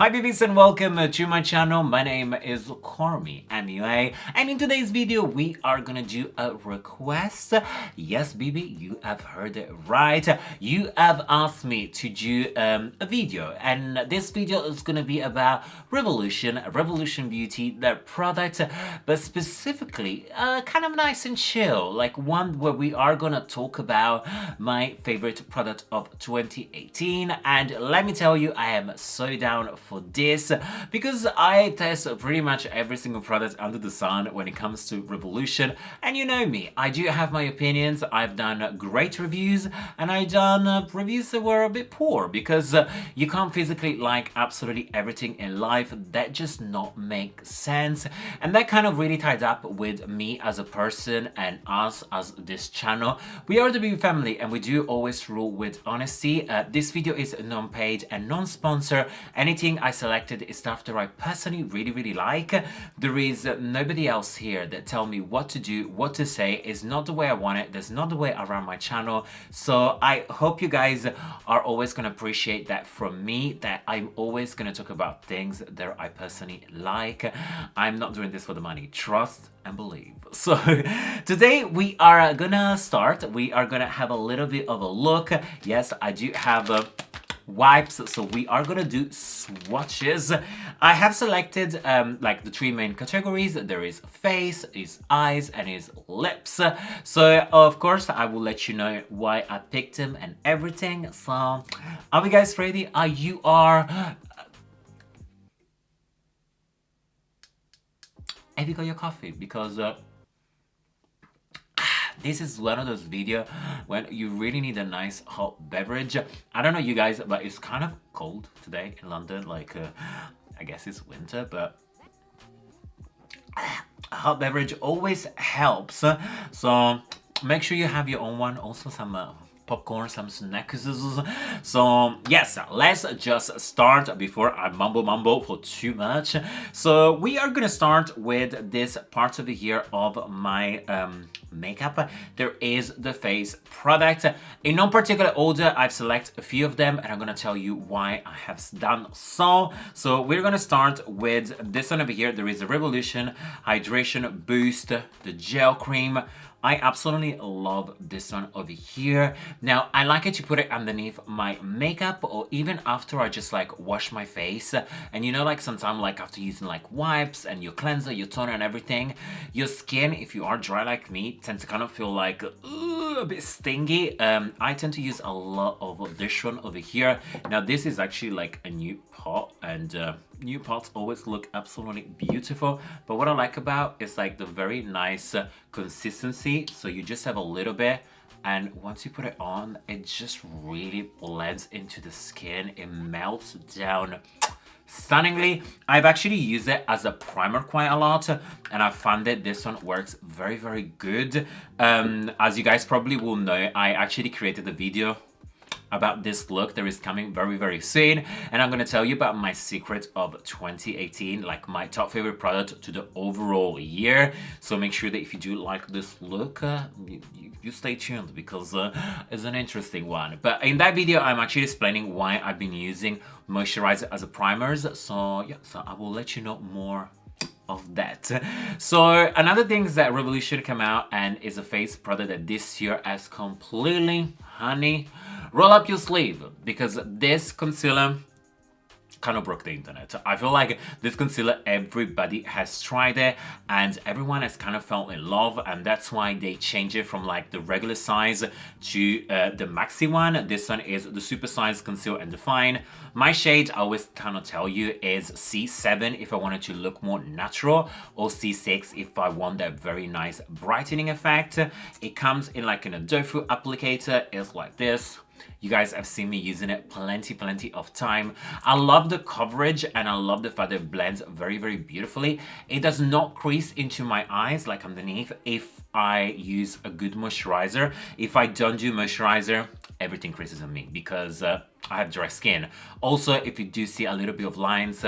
Hi Bibies and welcome to my channel. My name is CarmiMua, and in today's video we are gonna do a request. Yes Bibi, you have heard it right. You have asked me to do a video, and this video is gonna be about Revolution Beauty, their product, but specifically kind of nice and chill, like one where we are gonna talk about my favorite product of 2018. And let me tell you, I am so down for this because I test pretty much every single product under the sun when it comes to Revolution, and you know me, I do have my opinions. I've done great reviews and I've done reviews that were a bit poor because you can't physically like absolutely everything in life. That just not make sense, and that kind of really tied up with me as a person and us as this channel. We are the Bibi family and we do always rule with honesty. This video is non-paid and non-sponsor. Anything I selected is stuff that I personally really like. There is nobody else here that tell me what to do, what to say. Is not the way I want it. That's not the way I run my channel. So I hope you guys are always gonna appreciate that from me, that I'm always gonna talk about things that I personally like. I'm not doing this for the money. Trust and believe. So today we are gonna start. We are gonna have a little bit of a look. Yes, I do have wipes, so we are gonna do swatches. I have selected like the three main categories. There is face, is eyes, and is lips. So of course I will let you know why I picked them and everything. So are we guys ready? Have you got your coffee? Because this is one of those videos when you really need a nice hot beverage. I don't know you guys, but it's kind of cold today in London. Like, I guess it's winter, but a hot beverage always helps. So make sure you have your own one. Also some popcorn, some snacks. So yes, let's just start before I mumble for too much. So we are gonna start with this part over here of my makeup. There is the face product. In no particular order, I've selected a few of them and I'm gonna tell you why I have done so. So we're gonna start with this one over here. There is the Revolution Hydration Boost, the gel cream. I absolutely love this one over here. Now, I like it to put it underneath my makeup or even after I just like wash my face. And you know, like sometimes like after using like wipes and your cleanser, your toner and everything, your skin, if you are dry like me, tends to kind of feel like a bit stingy. I tend to use a lot of this one over here. Now, this is actually like a new pot, and new pots always look absolutely beautiful, but what I like about is like the very nice consistency. So you just have a little bit, and once you put it on, it just really blends into the skin. It melts down stunningly. I've actually used it as a primer quite a lot, and I found that this one works very good. As you guys probably will know, I actually created a video about this look that is coming very soon, and I'm gonna tell you about my secret of 2018, like my top favorite product to the overall year. So make sure that if you do like this look, you stay tuned because it's an interesting one. But in that video, I'm actually explaining why I've been using moisturizer as a primers. So yeah, so I will let you know more of that. So another thing is that Revolution came out and is a face product that this year has completely, honey, roll up your sleeve, because this concealer kind of broke the internet. I feel like this concealer, everybody has tried it and everyone has kind of fell in love, and that's why they changed it from like the regular size to the maxi one. This one is the super size conceal and define. My shade, I always kind of tell you, is C7 if I wanted to look more natural, or C6 if I want that very nice brightening effect. It comes in like in a doe foot applicator. It's like this. You guys have seen me using it plenty of time. I love the coverage and I love the fact that it blends very beautifully. It does not crease into my eyes like underneath if I use a good moisturizer. If I don't do moisturizer, everything creases on me because I have dry skin. Also, if you do see a little bit of lines,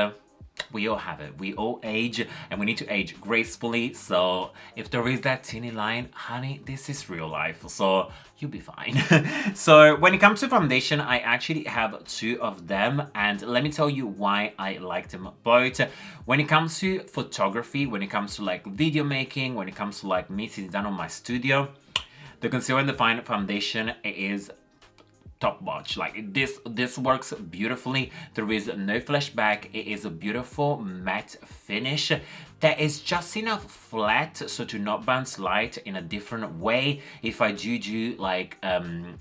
we all have it. We all age, and we need to age gracefully. So if there is that teeny line, honey, this is real life. So you'll be fine. So when it comes to foundation, I actually have two of them, and let me tell you why I like them both. When it comes to photography, when it comes to like video making, when it comes to like me sitting down on my studio, the Conceal and Define foundation is top notch. Like this works beautifully. There is no flashback. It is a beautiful matte finish that is just enough flat so to not bounce light in a different way. If I do like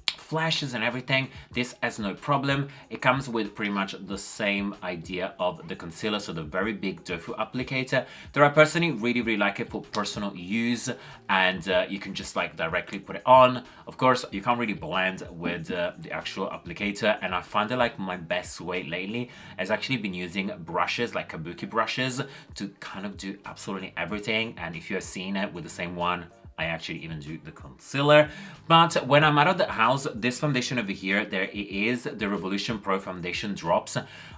flashes and everything, this has no problem. It comes with pretty much the same idea of the concealer, so the very big tofu applicator that I personally really like it for personal use, and you can just like directly put it on. Of course, you can't really blend with the actual applicator, and I find that like my best way lately has actually been using brushes like kabuki brushes to kind of do absolutely everything. And if you have seen it with the same one, I actually even do the concealer. But when I'm out of the house, this foundation over here, there it is, the Revolution Pro Foundation Drops.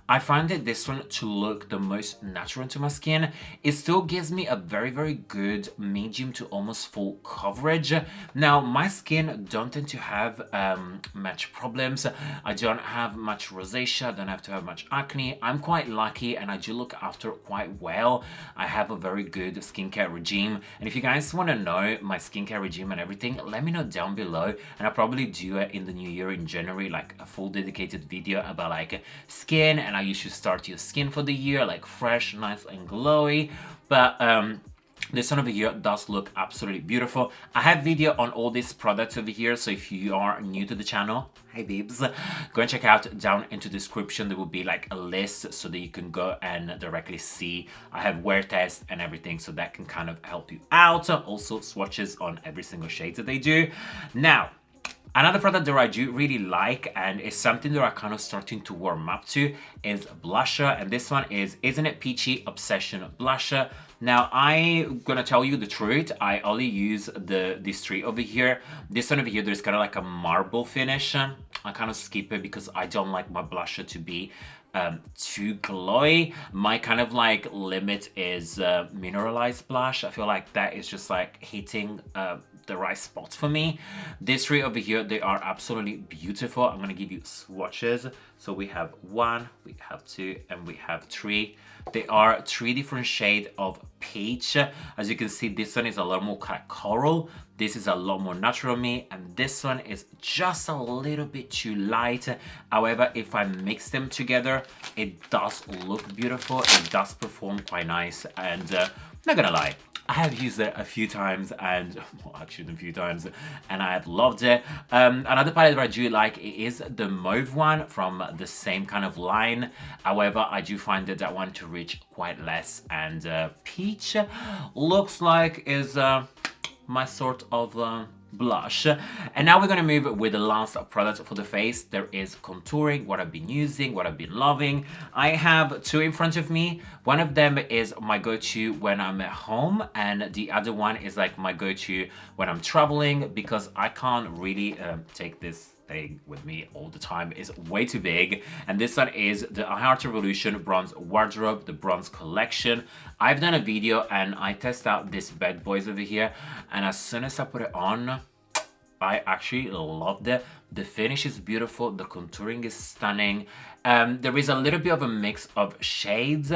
I find that this one to look the most natural to my skin. It still gives me a very good medium to almost full coverage. Now, my skin don't tend to have much problems. I don't have much rosacea, I don't have to have much acne. I'm quite lucky, and I do look after quite well. I have a very good skincare regime, and if you guys want to know my skincare regime and everything, let me know down below, and I'll probably do it in the new year in January, like a full dedicated video about like skin and how you should start your skin for the year, like fresh, nice and glowy. But this one over here does look absolutely beautiful. I have video on all these products over here, so if you are new to the channel, hi babes, go and check out down into the description. There will be like a list so that you can go and directly see. I have wear tests and everything, so that can kind of help you out. Also swatches on every single shade that they do. Now, another product that I do really like, and is something that I'm kind of starting to warm up to, is blusher. And this one is Isn't It Peachy Obsession Blusher. Now, I'm gonna tell you the truth, I only use these three over here. This one over here, there's kind of like a marble finish. I kind of skip it because I don't like my blusher to be too glowy. My kind of like limit is mineralized blush. I feel like that is just like hitting the right spot for me. These three over here, they are absolutely beautiful. I'm gonna give you swatches. So we have 1, we have 2, and we have 3. They are 3 different shades of peach. As you can see, this one is a lot more kind of coral. This is a lot more natural me, and this one is just a little bit too light. However, if I mix them together, it does look beautiful. It does perform quite nice, and not gonna lie, I have used it a few times, and well, actually a few times, and I have loved it. Another palette that I do like is the mauve one from the same kind of line. However, I do find that one to reach quite less, and peach looks like is my sort of blush. And now we're gonna move with the last product for the face. There is contouring, what I've been using, what I've been loving. I have two in front of me. One of them is my go-to when I'm at home, and the other one is like my go-to when I'm traveling, because I can't really take this thing with me all the time. It's way too big. And this one is the I Heart Revolution Bronze Wardrobe, the Bronze Collection. I've done a video and I test out this bad boys over here, and as soon as I put it on, I actually loved it. The finish is beautiful, the contouring is stunning. There is a little bit of a mix of shades.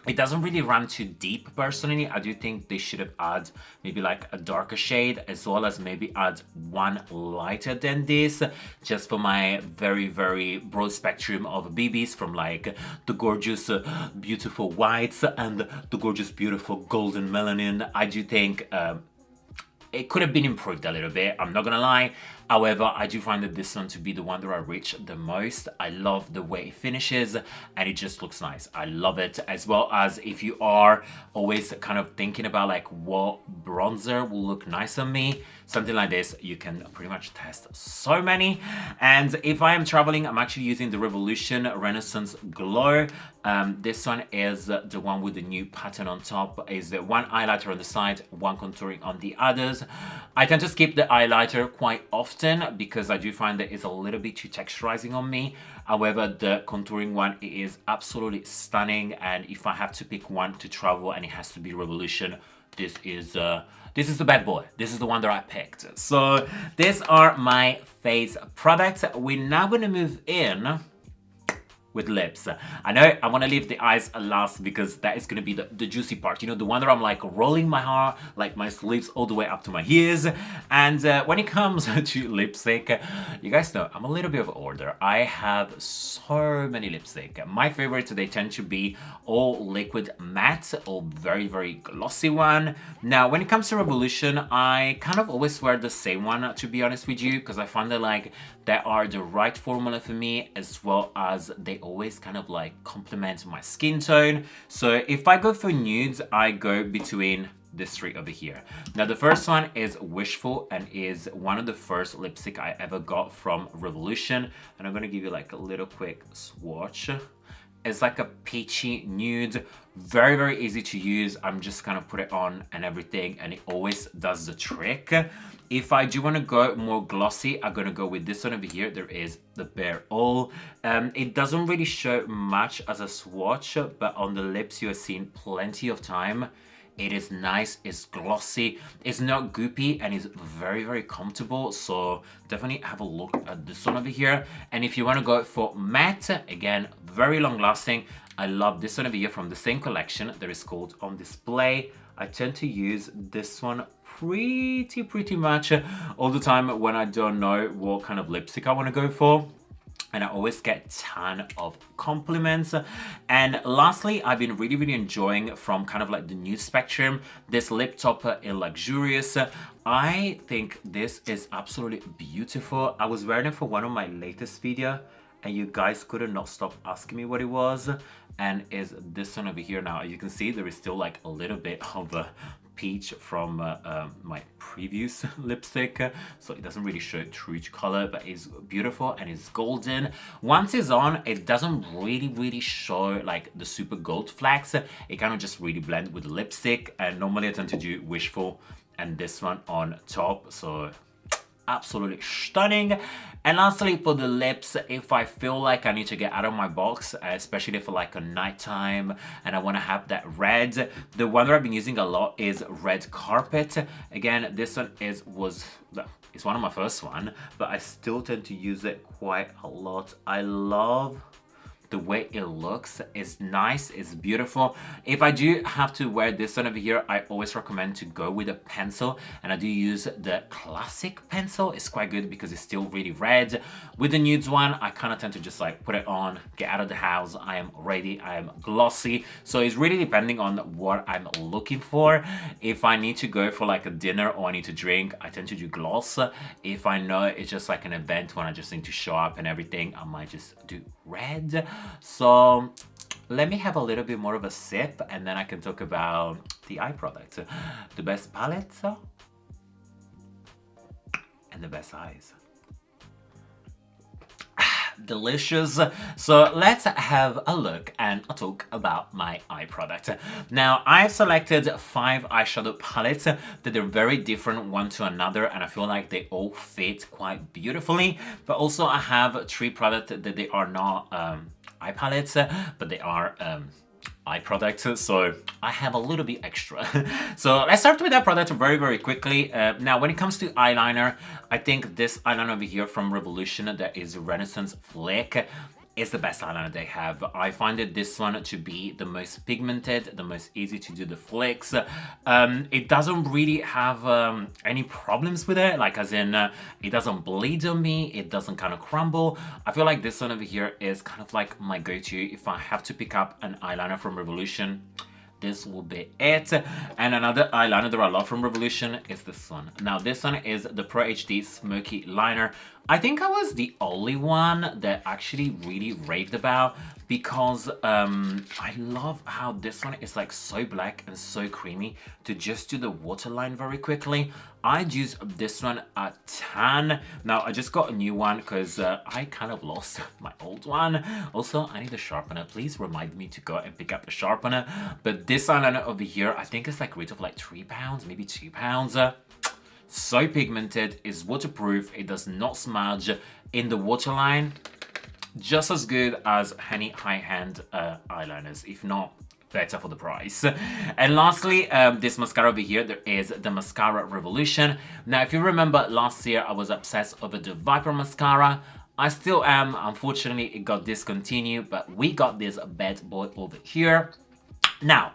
It doesn't really run too deep personally. I do think they should have added maybe like a darker shade, as well as maybe add one lighter than this, just for my very broad spectrum of Bibies, from like the gorgeous beautiful whites and the gorgeous beautiful golden melanin. I do think it could have been improved a little bit, I'm not gonna lie. However, I do find that this one to be the one that I reach the most. I love the way it finishes, and it just looks nice. I love it. As well as if you are always kind of thinking about like what bronzer will look nice on me, something like this, you can pretty much test so many. And if I am traveling, I'm actually using the Revolution Renaissance Glow. This one is the one with the new pattern on top. Is the one highlighter on the side, one contouring on the others. I tend to skip the highlighter quite often, often because I do find that it's a little bit too texturizing on me. However, the contouring one is absolutely stunning, and if I have to pick one to travel and it has to be Revolution, this is the bad boy. This is the one that I picked. So these are my face products. We're now gonna move in with lips. I know I want to leave the eyes last because that is going to be the juicy part, you know, the one that I'm like rolling my hair, like my sleeves all the way up to my ears. And when it comes to lipstick, you guys know I'm a little bit of an hoarder. I have so many lipstick. My favorites, they tend to be all liquid matte or very, very glossy one. Now, when it comes to Revolution, I kind of always wear the same one, to be honest with you, because I find that like they are the right formula for me, as well as they always kind of like complement my skin tone. So if I go for nudes, I go between these three over here. Now the first one is Wishful and is one of the first lipstick I ever got from Revolution. And I'm gonna give you like a little quick swatch. It's like a peachy nude, very, very easy to use. I'm just gonna put it on and everything, and it always does the trick. If I do want to go more glossy, I'm gonna go with this one over here. There is the Bare All. It doesn't really show much as a swatch, but on the lips you have seen plenty of time. It is nice, it's glossy, it's not goopy, and it's very, very comfortable. So definitely have a look at this one over here. And if you want to go for matte, again, very long lasting. I love this one over here from the same collection that is called On Display. I tend to use this one pretty much all the time when I don't know what kind of lipstick I want to go for. And I always get a ton of compliments. And lastly, I've been really enjoying from kind of like the new spectrum, this lip topper in Luxurious. I think this is absolutely beautiful. I was wearing it for one of my latest video, and you guys could not stop asking me what it was. And is this one over here now. You can see there is still like a little bit of a peach from my previous lipstick, so it doesn't really show true color, but it's beautiful and it's golden. Once it's on, it doesn't really show like the super gold flecks. It kind of just really blend with the lipstick, and normally I tend to do Wishful and this one on top, so absolutely stunning. And lastly, for the lips, if I feel like I need to get out of my box, especially for like a nighttime and I want to have that red, the one that I've been using a lot is Red Carpet. Again, this one it's one of my first one, but I still tend to use it quite a lot. I love the way it looks. Is nice, it's beautiful. If I do have to wear this one over here, I always recommend to go with a pencil, and I do use the classic pencil. It's quite good because it's still really red. With the nudes one, I kind of tend to just like put it on, get out of the house, I am ready, I am glossy. So it's really depending on what I'm looking for. If I need to go for like a dinner or I need to drink, I tend to do gloss. If I know it's just like an event when I just need to show up and everything, I might just do red. So let me have a little bit more of a sip, and then I can talk about the eye product. The best palette and the best eyes. Delicious. So let's have a look and a talk about my eye product. Now, I've selected 5 eyeshadow palettes that are very different one to another, and I feel like they all fit quite beautifully. But also I have 3 products that they are not eye palettes, but they are eye products, so I have a little bit extra. So let's start with that product very quickly. Now, when it comes to eyeliner, I think this eyeliner over here from Revolution, that is Renaissance Flick, is the best eyeliner they have. I find that this one to be the most pigmented, the most easy to do the flicks. It doesn't really have any problems with it, like as in it doesn't bleed on me, it doesn't kind of crumble. I feel like this one over here is kind of like my go-to if I have to pick up an eyeliner from Revolution. This will be it. And another eyeliner that I love from Revolution is this one. Now, this one is the Pro HD Smoky Liner. I think I was the only one that actually really raved about, because I love how this one is like so black and so creamy to just do the waterline very quickly. I'd use this one a ton. Now, I just got a new one because I kind of lost my old one. Also, I need a sharpener. Please remind me to go and pick up a sharpener. But this eyeliner over here, I think it's like rate of like £3, maybe £2. So pigmented, is waterproof, it does not smudge in the waterline. Just as good as any high-end eyeliners, if not better for the price. And lastly, this mascara over here, there is the Mascara Revolution. Now, if you remember last year, I was obsessed over the Viper mascara. I still am. Unfortunately, it got discontinued, but we got this bad boy over here. Now,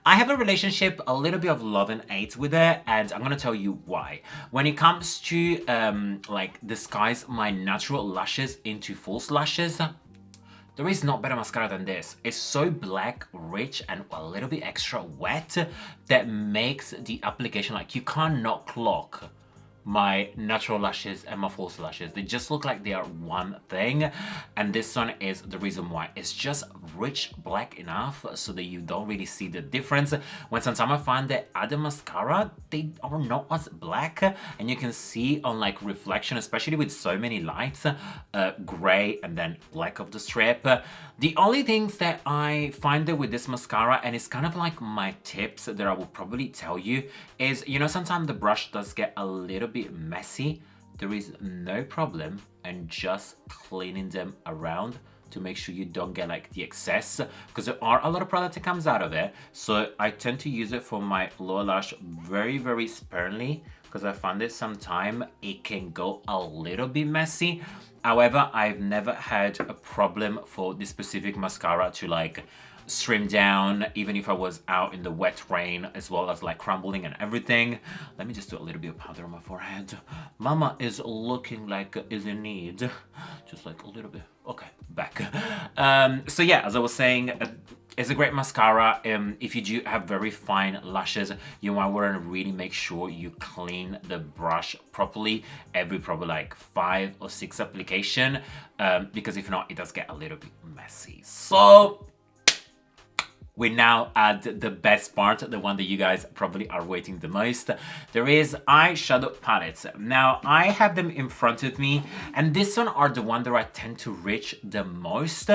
I have a relationship, a little bit of love and hate with it, and I'm gonna tell you why. When it comes to like disguise my natural lashes into false lashes, there is no better mascara than this. It's so black, rich, and a little bit extra wet that makes the application like you cannot clock my natural lashes and my false lashes. They just look like they are one thing, and this one is the reason why. It's just rich black enough so that you don't really see the difference. When sometimes I find that other mascara, they are not as black, and you can see on like reflection, especially with so many lights, gray and then black of the strip. The only things that I find that with this mascara, and it's kind of like my tips that I will probably tell you, is, you know, sometimes the brush does get a little bit messy. There is no problem and just cleaning them around to make sure you don't get like the excess, because there are a lot of product that comes out of it. So I tend to use it for my lower lash very, very sparingly, because I found that sometimes it can go a little bit messy. However, I've never had a problem for this specific mascara to like trim down, even if I was out in the wet rain, as well as like crumbling and everything. Let me just do a little bit of powder on my forehead. Mama is looking like is in need. Just like a little bit. Okay, back. So yeah, as I was saying, it's a great mascara. If you do have very fine lashes, you might want to really make sure you clean the brush properly every probably like 5 or 6 application, because if not, it does get a little bit messy. So we now add the best part, the one that you guys probably are waiting the most. There is eyeshadow palettes. Now, I have them in front of me, and this one are the one that I tend to reach the most,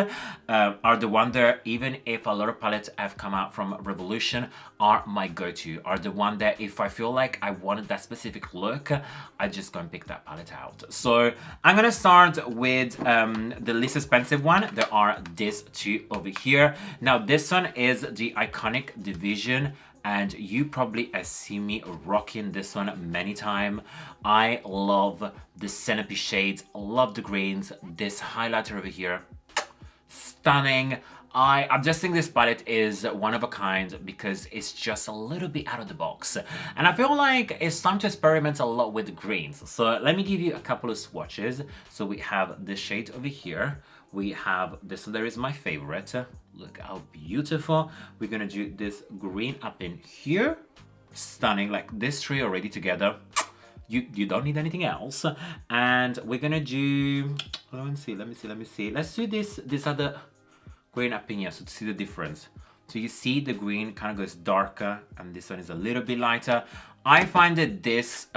are the one that, even if a lot of palettes have come out from Revolution, are my go-to, are the one that if I feel like I wanted that specific look, I just go and pick that palette out. So I'm gonna start with the least expensive one. There are these two over here. Now, this one is the Iconic Division, and you probably have seen me rocking this one many times. I love the centerpiece shades, love the greens. This highlighter over here, stunning. I just think this palette is one of a kind because it's just a little bit out of the box. And I feel like it's time to experiment a lot with greens. So let me give you a couple of swatches. So we have this shade over here. We have this one, there is my favorite. Look how beautiful. We're gonna do this green up in here. Stunning, like this three already together. You don't need anything else. And we're gonna do, let me see. Let's do this other green up in here, so to see the difference. So you see the green kind of goes darker, and this one is a little bit lighter. I find that this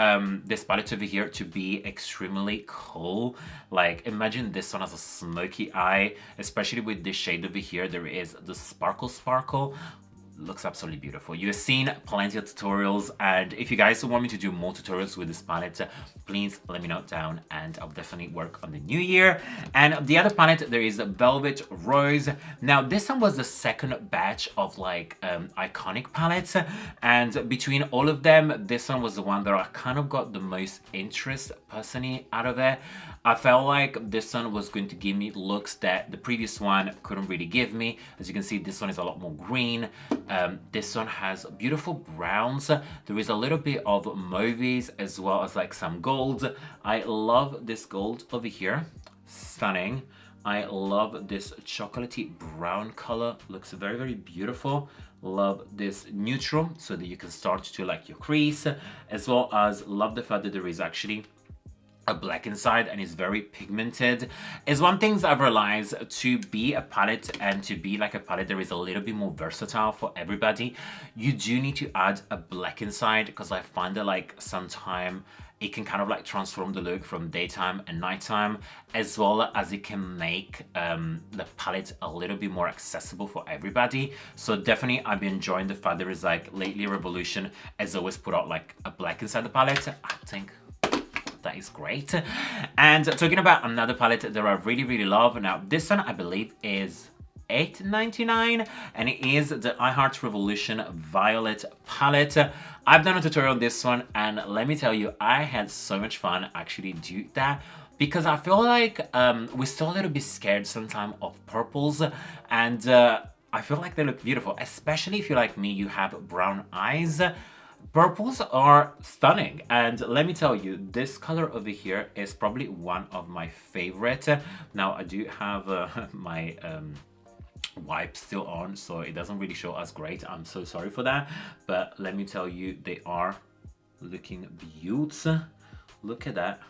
this palette over here to be extremely cool. Like, imagine this one as a smoky eye, especially with this shade over here. There is the sparkle. Looks absolutely beautiful. You've seen plenty of tutorials, and if you guys want me to do more tutorials with this palette, please let me know down, and I'll definitely work on the new year. And the other palette, there is Velvet Rose. Now, this one was the second batch of like iconic palettes, and between all of them, this one was the one that I kind of got the most interest personally out of it. I felt like this one was going to give me looks that the previous one couldn't really give me. As you can see, this one is a lot more green. This one has beautiful browns. There is a little bit of mauves as well as like some golds. I love this gold over here. Stunning. I love this chocolatey brown color. Looks very, very beautiful. Love this neutral so that you can start to like your crease, as well as love the fact that there is actually a black inside and is very pigmented. Is one thing I've realized, to be a palette and to be like a palette that is a little bit more versatile for everybody, you do need to add a black inside, because I find that like sometimes it can kind of like transform the look from daytime and nighttime, as well as it can make the palette a little bit more accessible for everybody. So definitely I've been enjoying the fact there is like lately Revolution has always put out like a black inside the palette. I think that is great. And talking about another palette that I really love, now this one I believe is $8.99 and it is the I Heart Revolution Violet palette. I've done a tutorial on this one and let me tell you, I had so much fun actually do that, because I feel like we're still a little bit scared sometimes of purples, and I feel like they look beautiful, especially if you're like me, you have brown eyes. Purples are stunning, and let me tell you, this color over here is probably one of my favorite. Now I do have my wipes still on, so it doesn't really show as great. I'm so sorry for that, but let me tell you, they are looking beautiful. Look at that,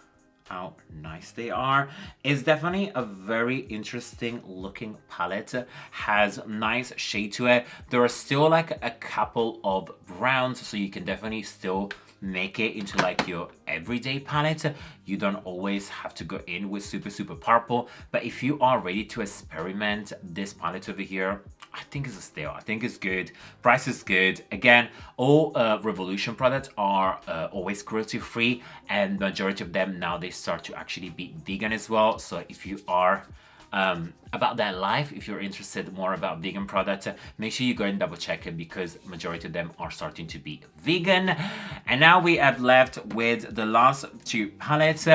how nice they are. It's definitely a very interesting looking palette, has nice shade to it. There are still like a couple of browns, so you can definitely still make it into like your everyday palette. You don't always have to go in with super purple, but if you are ready to experiment, this palette over here, I think it's a steal. I think it's good. Price is good. Again, all Revolution products are always cruelty free, and majority of them now they start to actually be vegan as well. So if you are about that life, if you're interested more about vegan products, make sure you go and double check it, because majority of them are starting to be vegan. And now we have left with the last two palettes.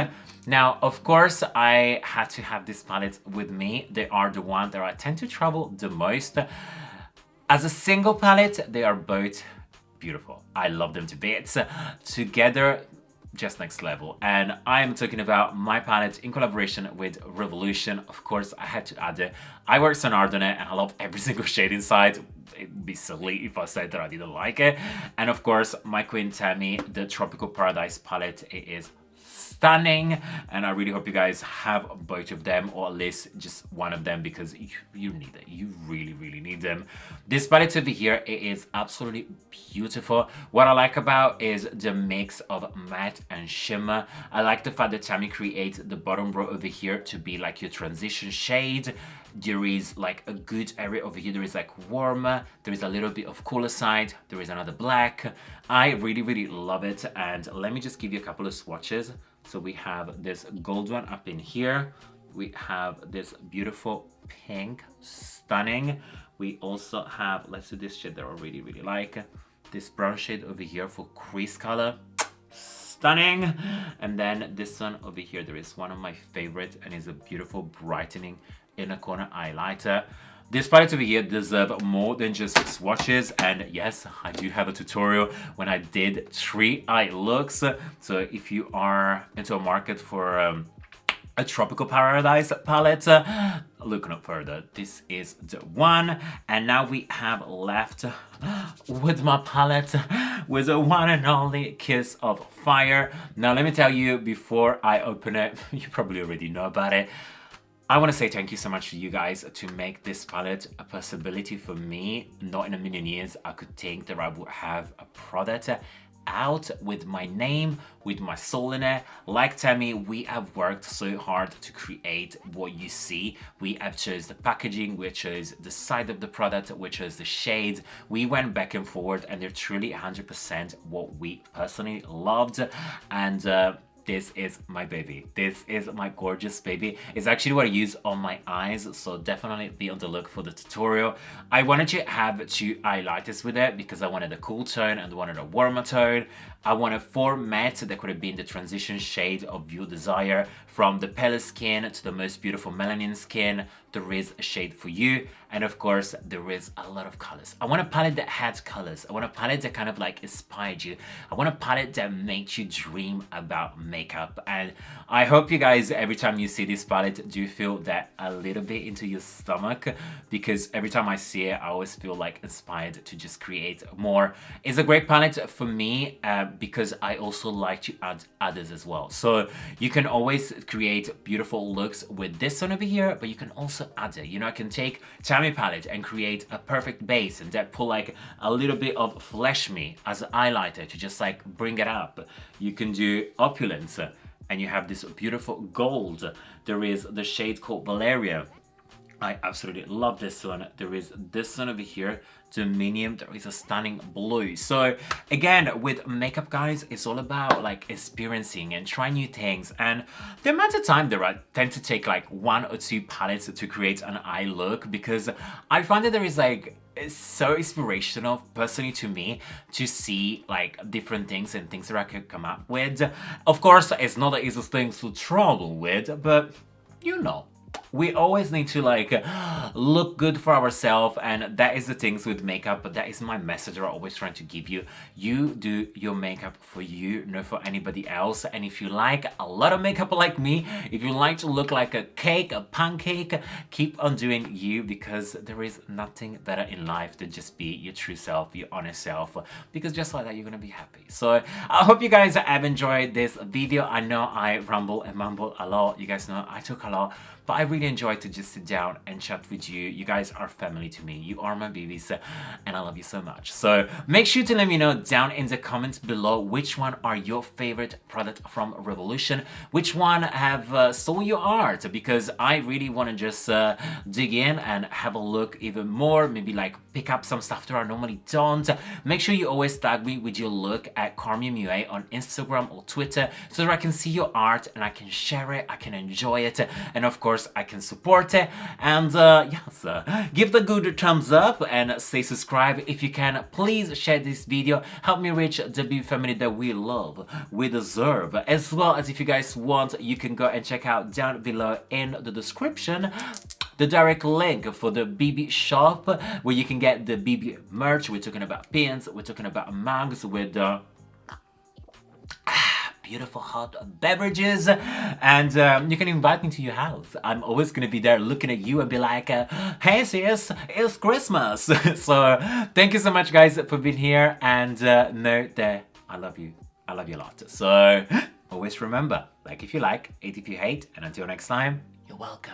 Now, of course, I had to have this palette with me. They are the one that I tend to travel the most. As a single palette, they are both beautiful. I love them to bits. Together, just next level. And I am talking about my palette in collaboration with Revolution. Of course, I had to add it. I worked so hard on it and I love every single shade inside. It'd be silly if I said that I didn't like it. And of course, my queen Tammy, the Tropical Paradise palette, it is stunning, and I really hope you guys have both of them, or at least just one of them, because you need it. You really need them. This palette over here, it is absolutely beautiful. What I like about is the mix of matte and shimmer. I like the fact that Tammy creates the bottom row over here to be like your transition shade. There is like a good area over here. There is like warmer, there is a little bit of cooler side, there is another black. I really love it, and let me just give you a couple of swatches. So we have this gold one up in here. We have this beautiful pink, stunning. We also have, let's do this shade that I really like. This brown shade over here for crease color, stunning. And then this one over here, there is one of my favorites, and is a beautiful brightening inner corner highlighter. This palette over here deserves more than just swatches, and yes, I do have a tutorial when I did 3 eye looks. So if you are into a market for a Tropical Paradise palette, look no further. This is the one. And now we have left with my palette with the one and only Kiss of Fire. Now let me tell you, before I open it, you probably already know about it, I want to say thank you so much to you guys to make this palette a possibility for me. Not in a million years I could think that I would have a product out with my name, with my soul in it. Like Tammy, we have worked so hard to create what you see. We have chose the packaging, we chose the side of the product, we chose the shades. We went back and forward, and they're truly 100% what we personally loved. And this is my baby. This is my gorgeous baby. It's actually what I use on my eyes, so definitely be on the look for the tutorial. I wanted to have 2 highlighters with it because I wanted a cool tone and wanted a warmer tone. I wanted 4 mattes that could have been the transition shade of your desire. From the palest skin to the most beautiful melanin skin, there is a shade for you. And of course, there is a lot of colors. I want a palette that has colors. I want a palette that kind of like inspired you. I want a palette that makes you dream about makeup. And I hope you guys, every time you see this palette, do feel that a little bit into your stomach, because every time I see it, I always feel like inspired to just create more. It's a great palette for me because I also like to add others as well. So you can always create beautiful looks with this one over here, but you can also add it. You know, I can take Carmi palette and create a perfect base and then put like a little bit of Flesh Me as an highlighter to just like bring it up. You can do Opulence and you have this beautiful gold. There is the shade called Valeria. I absolutely love this one. There is this one over here, Dominion. There is a stunning blue. So again, with makeup, guys, it's all about like experiencing and trying new things. And the amount of time there I tend to take like 1 or 2 palettes to create an eye look, because I find that there is like, it's so inspirational personally to me to see like different things and things that I could come up with. Of course, it's not the easiest thing to travel with, but you know. We always need to like look good for ourselves, and that is the things with makeup, but that is my message I'm always trying to give you. You do your makeup for you, not for anybody else. And if you like a lot of makeup like me, if you like to look like a cake, a pancake, keep on doing you, because there is nothing better in life than just be your true self, your honest self, because just like that you're gonna be happy. So I hope you guys have enjoyed this video. I know I ramble and mumble a lot, you guys know I talk a lot, but I really enjoyed to just sit down and chat with you. You guys are family to me. You are my babies, and I love you so much. So make sure to let me know down in the comments below which one are your favorite product from Revolution, which one have stole your art, because I really want to just dig in and have a look even more, maybe like pick up some stuff that I normally don't. Make sure you always tag me with your look at CarmiMua on Instagram or Twitter, so that I can see your art and I can share it, I can enjoy it, and of course I can support it. And yes, give the good thumbs up and stay subscribed if you can. Please share this video, help me reach the big family that we love, we deserve. As well as if you guys want, you can go and check out down below in the description the direct link for the Bibies shop, where you can get the Bibies merch. We're talking about pins, we're talking about mugs with beautiful hot beverages, and you can invite me to your house. I'm always gonna be there looking at you and be like, hey sis, it's Christmas. So thank you so much guys for being here, and know that I love you a lot. So always remember, like if you like, hate if you hate, and until next time, you're welcome.